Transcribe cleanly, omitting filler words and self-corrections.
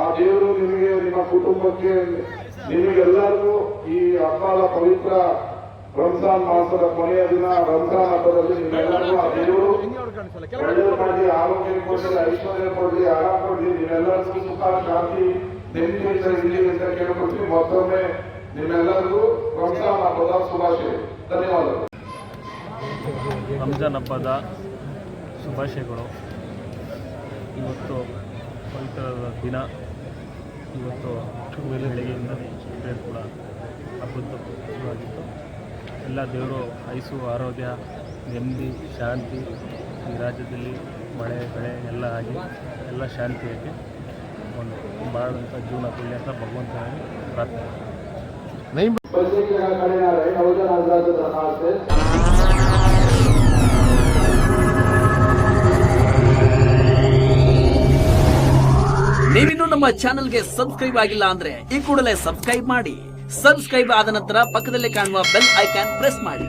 ಆ ದೇವರು ನಿಮಗೆ, ನಿಮ್ಮ ಕುಟುಂಬಕ್ಕೆ, ನಿಮಗೆಲ್ಲರಿಗೂ ಈ ಹಬ್ಬದ ಪವಿತ್ರ ರಂಜಾನ್ ಮಾಸದ ಕೊನೆಯ ದಿನ ರಂಜಾನ್ ಹಬ್ಬದಲ್ಲಿ ನಿಮ್ಮೆಲ್ಲರಿಗೂ ಆ ದೇವರು ಒಳ್ಳೆಯ ಮಾಡಿ, ಆರೋಗ್ಯ ಕೊಡಲಿ, ಐಶ್ವರ್ಯ ಕೊಡಲಿ, ಆರಾಮ ಕೊಡಲಿ, ನಿಮ್ಮೆಲ್ಲರಿಗೂ ಸುಖ ಶಾಂತಿ ನೆಮ್ಮದಿಯಿಂದ ಇರಲಿ ಅಂತ ಕೇಳ್ಕೊಳ್ತೀವಿ. ಮತ್ತೊಮ್ಮೆ ನಿಮ್ಮೆಲ್ಲರಿಗೂ ರಂಜಾನ್ ಹಬ್ಬದ ಶುಭಾಶಯ. ಧನ್ಯವಾದಗಳು. ರಂಜಾನ್ ಹಬ್ಬದ ಶುಭಾಶಯಗಳು. ಇವತ್ತು ಪವಿತ್ರದ ದಿನ. ಇವತ್ತು ಬೆಳಗ್ಗೆಯಿಂದಲೇ ಪ್ರೇಯರ್ ಕೂಡ ಹಬ್ಬದ ಶುರುವಾಗಿತ್ತು. ಎಲ್ಲ ದೇವರು ಐಸು ಆರೋಗ್ಯ, ನೆಮ್ಮದಿ, ಶಾಂತಿ ಈ ರಾಜ್ಯದಲ್ಲಿ ಮಳೆ ಬೆಳೆ ಎಲ್ಲ ಆಗಿ ಎಲ್ಲ ಶಾಂತಿಯಾಗಿ ಒಂದು ಮಾಡೋಂಥ ಜೀವನ ಕೊಡಲಿ ಅಂತ ಭಗವಂತನಿಗೆ ಪ್ರಾರ್ಥನೆ. ನೀವಿನ್ನೂ ನಮ್ಮ ಚಾನೆಲ್ಗೆ ಸಬ್ಸ್ಕ್ರೈಬ್ ಆಗಿಲ್ಲ ಅಂದ್ರೆ ಈ ಕೂಡಲೇ ಸಬ್ಸ್ಕ್ರೈಬ್ ಮಾಡಿ. ಸಬ್ಸ್ಕ್ರೈಬ್ ಆದ ನಂತರ ಪಕ್ಕದಲ್ಲಿ ಕಾಣುವ ಬೆಲ್ ಐಕಾನ್ ಪ್ರೆಸ್ ಮಾಡಿ.